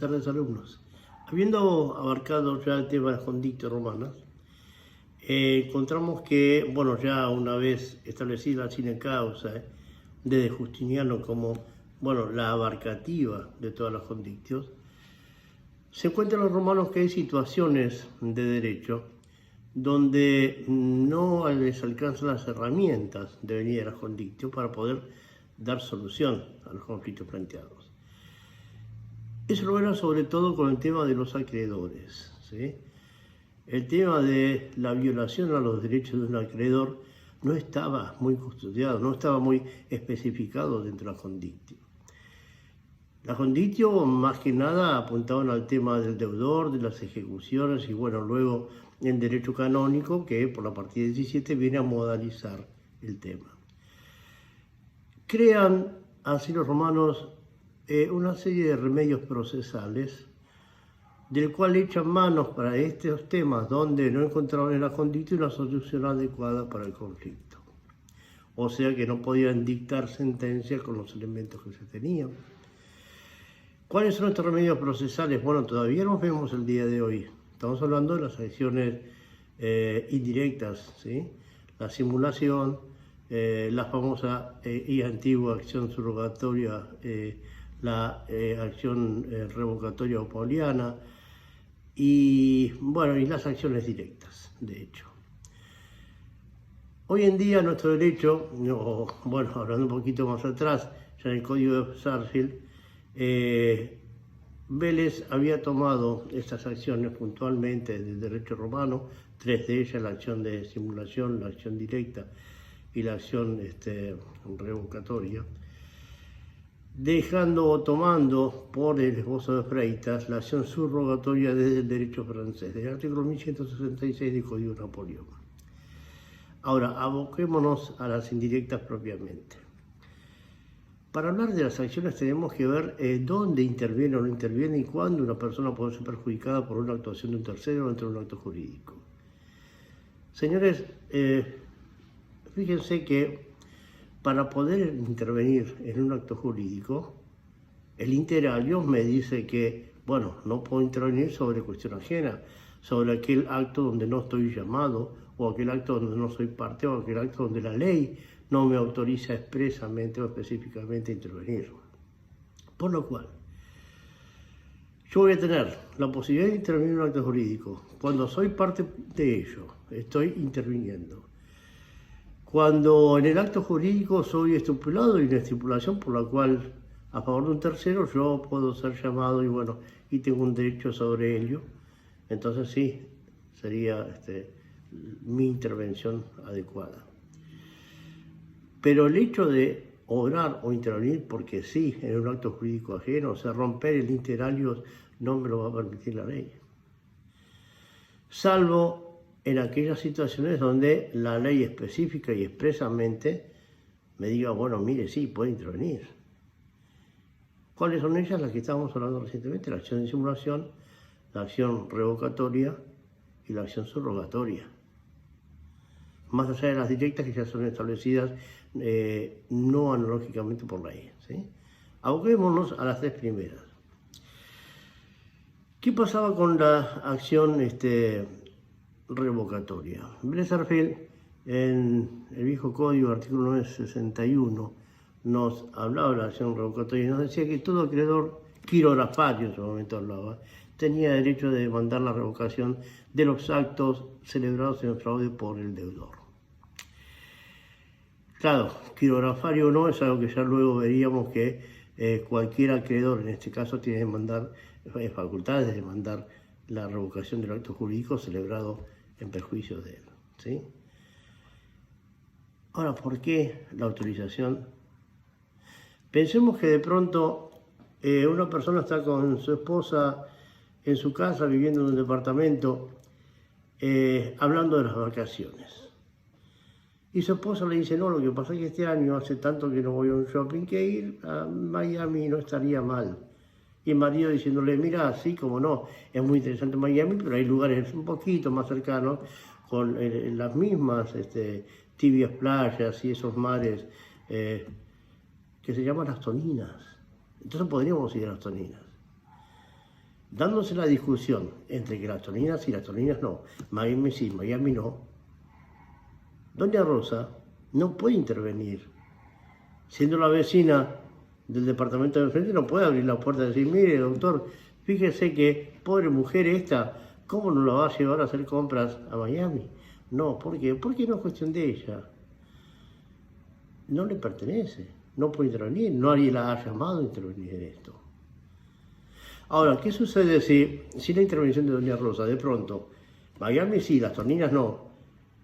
tardes, alumnos. Habiendo abarcado ya el tema de las condictas romanas, encontramos que, bueno, ya una vez establecida la sine causa de Justiniano como, bueno, la abarcativa de todas las condictios, se encuentran los romanos que hay situaciones de derecho donde no les alcanzan las herramientas de venir a las condictio para poder dar solución a los conflictos planteados. Eso lo verán sobre todo con el tema de los acreedores, ¿sí? El tema de la violación a los derechos de un acreedor no estaba muy custodiado, no estaba muy especificado dentro de la condictio. La condictio más que nada apuntaban al tema del deudor, de las ejecuciones y bueno, luego el derecho canónico que por la partida 17 viene a modalizar el tema. Crean así los romanos una serie de remedios procesales del cual echan manos para estos temas donde no encontraban en la condictio una solución adecuada para el conflicto. O sea que no podían dictar sentencias con los elementos que se tenían. ¿Cuáles son estos remedios procesales? Bueno, todavía los vemos el día de hoy. Estamos hablando de las acciones indirectas, ¿sí? La simulación, la famosa y antigua acción surrogatoria, la acción revocatoria o pauliana y, bueno, y las acciones directas, de hecho. Hoy en día nuestro derecho, bueno, hablando un poquito más atrás, ya en el Código de Sarsfield, Vélez había tomado estas acciones puntualmente del derecho romano, tres de ellas, la acción de simulación, la acción directa y la acción revocatoria, dejando o tomando por el esbozo de Freitas la acción subrogatoria desde el derecho francés, del artículo 1166 del Código de Napoleón. Ahora, aboquémonos a las indirectas propiamente. Para hablar de las acciones tenemos que ver dónde interviene o no interviene y cuándo una persona puede ser perjudicada por una actuación de un tercero dentro de un acto jurídico. Señores, fíjense que para poder intervenir en un acto jurídico, el inter alios me dice que, bueno, no puedo intervenir sobre cuestión ajena, sobre aquel acto donde no estoy llamado, o aquel acto donde no soy parte, o aquel acto donde la ley no me autoriza expresamente o específicamente a intervenir. Por lo cual, yo voy a tener la posibilidad de intervenir en un acto jurídico. Cuando soy parte de ello, estoy interviniendo. Cuando en el acto jurídico soy estipulado y una estipulación por la cual a favor de un tercero yo puedo ser llamado y bueno, y tengo un derecho sobre ello, entonces sí, sería mi intervención adecuada. Pero el hecho de obrar o intervenir porque sí en un acto jurídico ajeno, o sea, romper el inter alios, no me lo va a permitir la ley. Salvo en aquellas situaciones donde la ley específica y expresamente me diga, bueno, mire, sí, puede intervenir. ¿Cuáles son ellas? Las que estábamos hablando recientemente, la acción de simulación, la acción revocatoria y la acción subrogatoria. Más allá de las directas que ya son establecidas no analógicamente por ley, ¿sí? Aboquémonos a las tres primeras. ¿Qué pasaba con la acción revocatoria? Vélez Sarsfield, en el viejo código, artículo 961, nos hablaba de la acción revocatoria y nos decía que todo acreedor quirografario, en su momento hablaba, tenía derecho de demandar la revocación de los actos celebrados en fraude por el deudor. Claro, quirografario no es algo que ya luego veríamos que cualquier acreedor, en este caso, tiene que demandar facultades de demandar la revocación del acto jurídico celebrado en perjuicio de él, ¿sí? Ahora, ¿por qué la autorización? Pensemos que de pronto una persona está con su esposa en su casa, viviendo en un departamento, hablando de las vacaciones. Y su esposa le dice, no, lo que pasa es que este año hace tanto que no voy a un shopping que ir a Miami no estaría mal. Y el marido diciéndole, mira, sí, como no, es muy interesante Miami, pero hay lugares un poquito más cercanos con las mismas tibias playas y esos mares que se llaman las Toninas. Entonces podríamos ir a las Toninas. dándose la discusión entre que las torninas sí, las torninas no, Miami sí, Miami no, doña Rosa no puede intervenir. Siendo la vecina del departamento de enfrente, no puede abrir la puerta y decir, mire, doctor, fíjese que pobre mujer esta, ¿cómo no la va a llevar a hacer compras a Miami? No, ¿por qué? Porque no es cuestión de ella. No le pertenece, no puede intervenir, nadie la ha llamado a intervenir en esto. Ahora, ¿qué sucede si la intervención de doña Rosa, de pronto, Miami sí, las torninas no,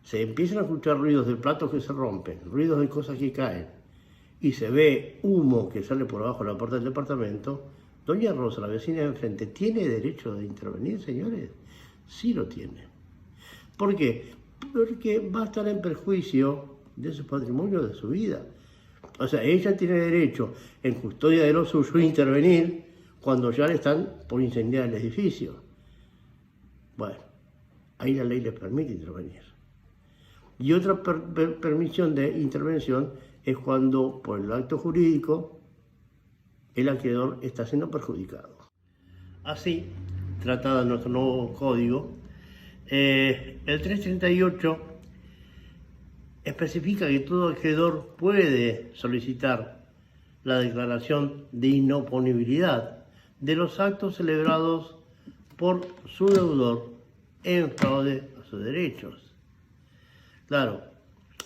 se empiezan a escuchar ruidos de platos que se rompen, ruidos de cosas que caen, y se ve humo que sale por abajo de la puerta del departamento, doña Rosa, la vecina de enfrente, ¿tiene derecho de intervenir, señores? Sí lo tiene. ¿Por qué? Porque va a estar en perjuicio de su patrimonio, de su vida. O sea, ella tiene derecho, en custodia de lo suyo, a intervenir cuando ya le están por incendiar el edificio. Bueno, ahí la ley le permite intervenir. Y otra permisión de intervención es cuando, por el acto jurídico, el acreedor está siendo perjudicado. Así, tratada nuestro nuevo código, el 338 especifica que todo acreedor puede solicitar la declaración de inoponibilidad de los actos celebrados por su deudor en fraude a sus derechos. Claro,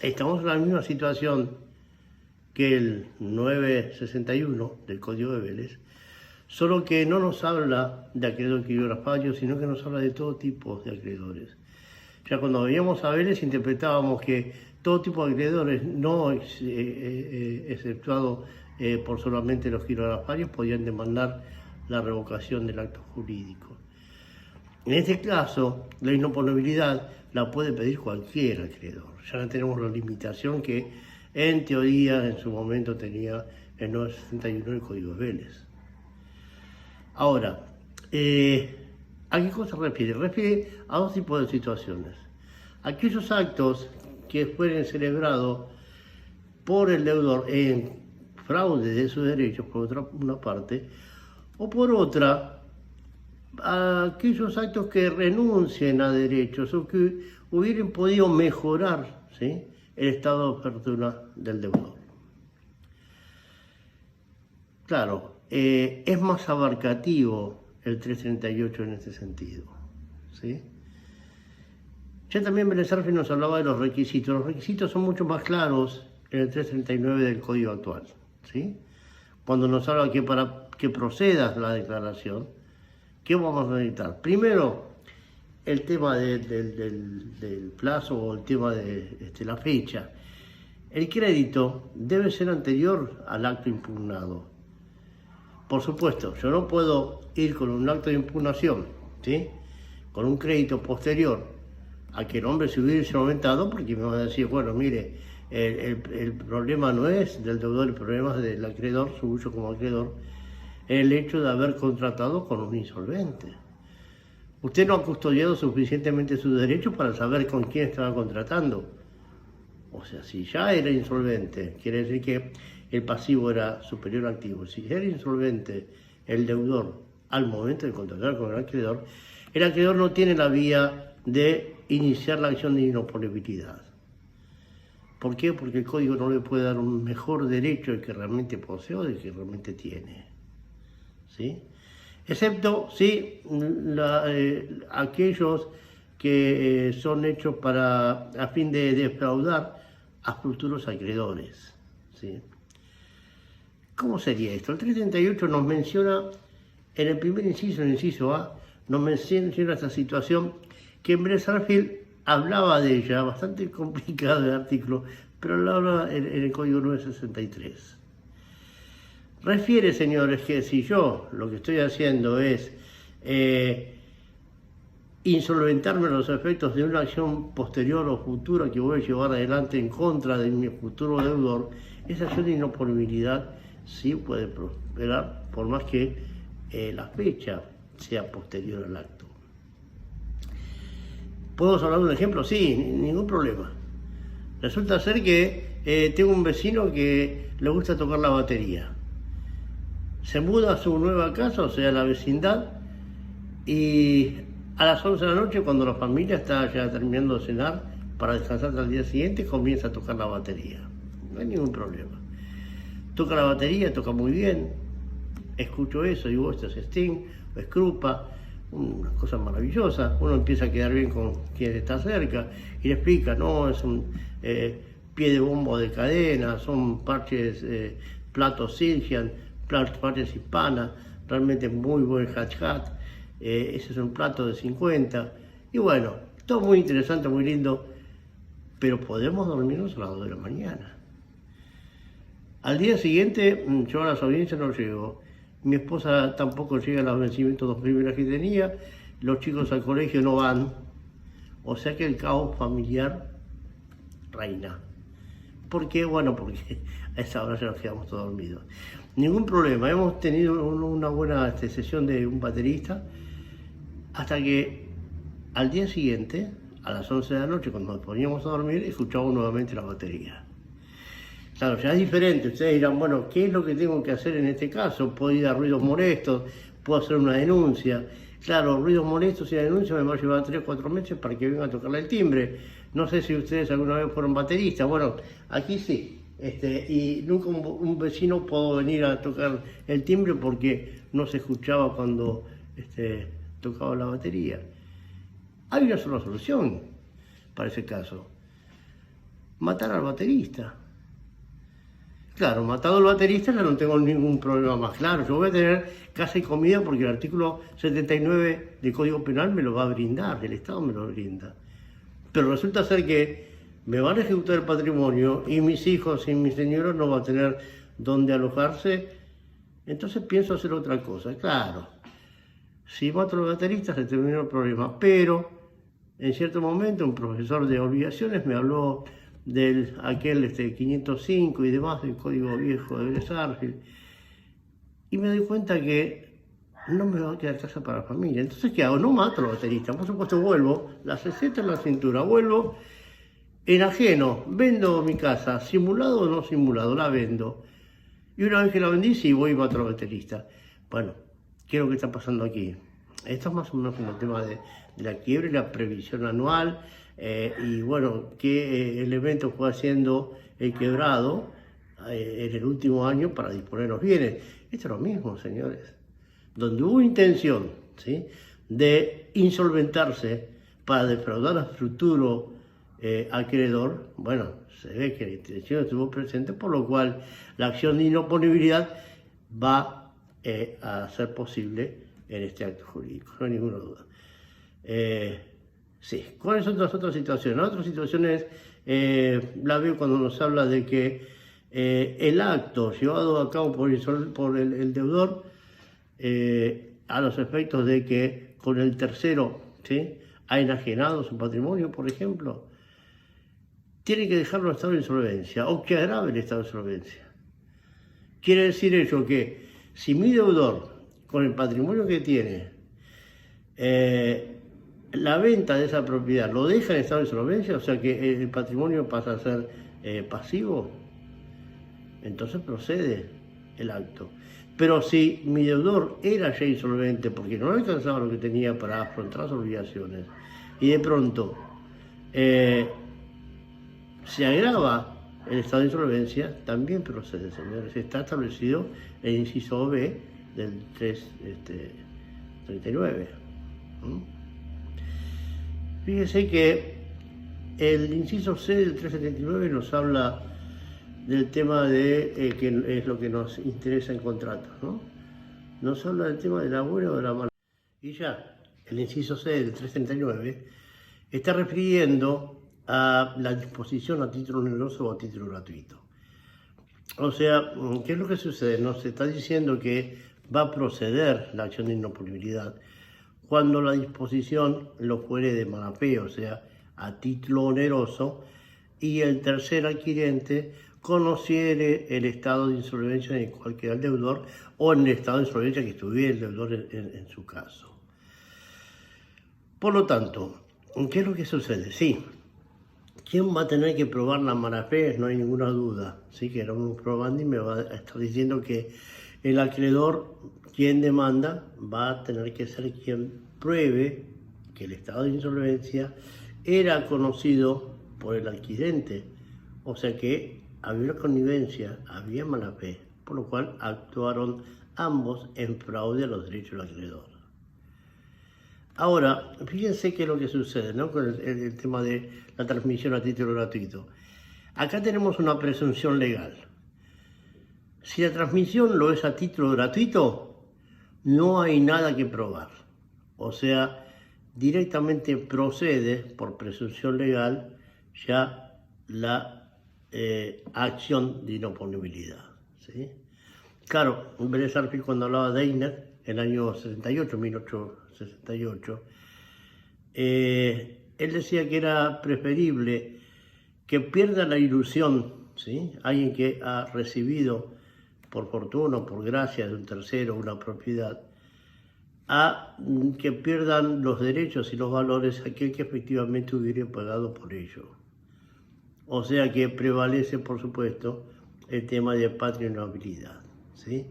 estamos en la misma situación que el 961 del Código de Vélez, solo que no nos habla de acreedor quirografallo, sino que nos habla de todo tipo de acreedores. Ya cuando veíamos a Vélez interpretábamos que todo tipo de acreedores, no exceptuado por solamente los quirografarios, podían demandar la revocación del acto jurídico. En este caso, la inoponibilidad la puede pedir cualquier acreedor. Ya no tenemos la limitación que en teoría en su momento tenía el 961 del Código de Vélez. Ahora, ¿a qué cosa refiere? Refiere a dos tipos de situaciones. Aquellos actos que fueren celebrados por el deudor en fraude de sus derechos, por una parte, o por otra, aquellos actos que renuncien a derechos o que hubieran podido mejorar, ¿sí?, el estado de fortuna del deudor. Claro, es más abarcativo el 338 en este sentido, ¿sí? Ya también Vélez Arfield nos hablaba de los requisitos. Los requisitos son mucho más claros en el 339 del Código actual, ¿sí? Cuando nos habla que para que proceda la declaración, ¿qué vamos a necesitar? Primero, el tema del plazo o el tema de la fecha. El crédito debe ser anterior al acto impugnado. Por supuesto, yo no puedo ir con un acto de impugnación, ¿sí?, con un crédito posterior a que el hombre se hubiese aumentado, porque me va a decir, bueno, mire, el problema no es del deudor, el problema es del acreedor, suyo como acreedor, el hecho de haber contratado con un insolvente. Usted no ha custodiado suficientemente sus derechos para saber con quién estaba contratando. O sea, si ya era insolvente, quiere decir que el pasivo era superior al activo. Si era insolvente el deudor al momento de contratar con el acreedor no tiene la vía de iniciar la acción de inoponibilidad. ¿Por qué? Porque el código no le puede dar un mejor derecho del que realmente posee o del que realmente tiene, ¿sí? Excepto, sí, aquellos que son hechos a fin de defraudar a futuros acreedores, ¿sí? ¿Cómo sería esto? El 338 nos menciona, en el primer inciso, en el inciso A, nos menciona esta situación que en Vélez Arfield hablaba de ella, bastante complicado el artículo, pero lo habla en el Código 963. Refiere, señores, que si yo lo que estoy haciendo es insolventarme los efectos de una acción posterior o futura que voy a llevar adelante en contra de mi futuro deudor, esa acción de inoponibilidad sí puede prosperar, por más que la fecha sea posterior al acto. ¿Podemos hablar de un ejemplo? Sí, ningún problema. Resulta ser que tengo un vecino que le gusta tocar la batería. Se muda a su nueva casa, o sea, a la vecindad, Y a las 11 de la noche, cuando la familia está ya terminando de cenar para descansar hasta el día siguiente, comienza a tocar la batería. No hay ningún problema. Toca la batería, toca muy bien. Escucho eso, digo, esto es Sting, o Scrupa, una cosa maravillosa. Uno empieza a quedar bien con quien está cerca y le explica, no, es un pie de bombo de cadena, son parches, platos Silgian, parches hispanas, realmente muy buen hat-hat. Ese es un plato de 50. Y bueno, todo muy interesante, muy lindo, pero podemos dormirnos a las 2 de la mañana. Al día siguiente, yo a las audiencias no llego. Mi esposa tampoco llega a los vencimientos 2 primeras que tenía. Los chicos al colegio no van. O sea que el caos familiar reina. ¿Por qué? Bueno, porque a esa hora ya nos quedamos todos dormidos. Ningún problema. Hemos tenido una buena sesión de un baterista. Hasta que al día siguiente, a las 11 de la noche, cuando nos poníamos a dormir, escuchamos nuevamente la batería. Claro, ya es diferente. Ustedes dirán, bueno, ¿qué es lo que tengo que hacer en este caso? ¿Puedo ir a ruidos molestos? ¿Puedo hacer una denuncia? Claro, ruidos molestos y la denuncia me va a llevar 3 o 4 meses para que venga a tocarle el timbre. No sé si ustedes alguna vez fueron bateristas. Bueno, aquí sí. Y nunca un vecino pudo venir a tocar el timbre porque no se escuchaba cuando tocaba la batería. Hay una sola solución para ese caso: matar al baterista. Claro, matado al baterista ya no tengo ningún problema más. Claro, yo voy a tener casa y comida porque el artículo 79 del Código Penal me lo va a brindar, el Estado me lo brinda. Pero resulta ser que me van a ejecutar el patrimonio y mis hijos y mi señora no van a tener dónde alojarse. Entonces pienso hacer otra cosa. Claro, si mato al baterista se terminó el problema, pero en cierto momento un profesor de obligaciones me habló del aquel 505 y demás, del código viejo de Sarfield, y me doy cuenta que no me va a quedar casa para la familia. Entonces, ¿qué hago? No mato al baterista, por supuesto vuelvo, la 60 en la cintura, vuelvo, enajeno, vendo mi casa, simulado o no simulado, la vendo. Y una vez que la vendí, sí, voy y mato al baterista. Bueno, ¿qué es lo que está pasando aquí? Esto es más o menos como el tema de la quiebra y la previsión anual, y bueno, qué elementos fue haciendo el quebrado en el último año para disponer los bienes. Esto es lo mismo, señores. Donde hubo intención, ¿sí?, de insolventarse para defraudar al futuro acreedor, bueno, se ve que la intención estuvo presente, por lo cual la acción de inoponibilidad va a ser posible en este acto jurídico, no hay ninguna duda. Sí, ¿cuáles son las otras situaciones? Las otras situaciones la veo cuando nos habla de que el acto llevado a cabo por el deudor, a los efectos de que con el tercero, ¿sí?, ha enajenado su patrimonio, por ejemplo, tiene que dejarlo en estado de insolvencia o que agrave el estado de insolvencia. Quiere decir ello que si mi deudor, con el patrimonio que tiene, la venta de esa propiedad lo deja en estado de insolvencia, o sea que el patrimonio pasa a ser pasivo, entonces procede el acto. Pero si mi deudor era ya insolvente porque no alcanzaba lo que tenía para afrontar las obligaciones y de pronto se agrava el estado de insolvencia, también procede, señores. Está establecido el inciso B del 339. Fíjese que el inciso C del 379 nos habla del tema de, que es lo que nos interesa en contratos, ¿no? Nos habla del tema de la buena o de la mala. Y ya, el inciso C del 339 está refiriendo a la disposición a título oneroso o a título gratuito. O sea, ¿qué es lo que sucede? Nos está diciendo que va a proceder la acción de inoponibilidad cuando la disposición lo fuere de mala fe, o sea, a título oneroso, y el tercer adquirente conociere el estado de insolvencia en el cual queda el deudor o en el estado de insolvencia que estuviera el deudor en su caso. Por lo tanto, ¿qué es lo que sucede? Sí, ¿quién va a tener que probar la mala fe? No hay ninguna duda. Sí, que era un probando y me va a estar diciendo que el acreedor, quien demanda, va a tener que ser quien pruebe que el estado de insolvencia era conocido por el adquirente, o sea que había una connivencia, había mala fe, por lo cual actuaron ambos en fraude a los derechos del acreedor. Ahora, fíjense qué es lo que sucede, ¿no?, con el tema de la transmisión a título gratuito. Acá tenemos una presunción legal. Si la transmisión lo es a título gratuito, no hay nada que probar. O sea, directamente procede, por presunción legal, ya la acción de inoponibilidad, ¿sí? Claro, Vélez Sarsfield, cuando hablaba de Einer, en el año 1868, él decía que era preferible que pierda la ilusión, ¿sí?, alguien que ha recibido por fortuna o por gracia de un tercero una propiedad, a que pierdan los derechos y los valores aquel que efectivamente hubiera pagado por ello. O sea que prevalece, por supuesto, el tema de patria inhabilidad, ¿sí?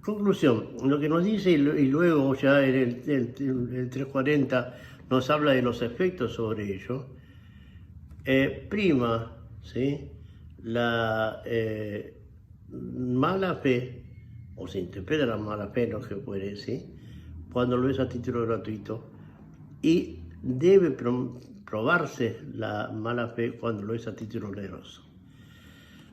Conclusión, lo que nos dice, y luego ya en el 340 nos habla de los efectos sobre ello, prima, ¿sí?, la mala fe, o se interpreta la mala fe, no se puede, ¿sí?, cuando lo es a título gratuito, y debe probarse la mala fe cuando lo es a título oneroso.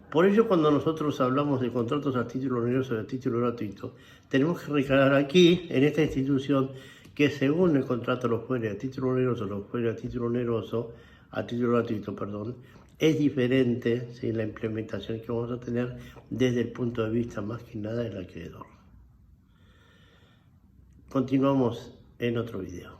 Por ello, cuando nosotros hablamos de contratos a título oneroso y a título gratuito, tenemos que recalcar aquí, en esta institución, que según el contrato lo fuere a título oneroso, lo fuere a título gratuito, perdón, es diferente, ¿sí?, la implementación que vamos a tener desde el punto de vista más que nada del acreedor. Continuamos en otro video.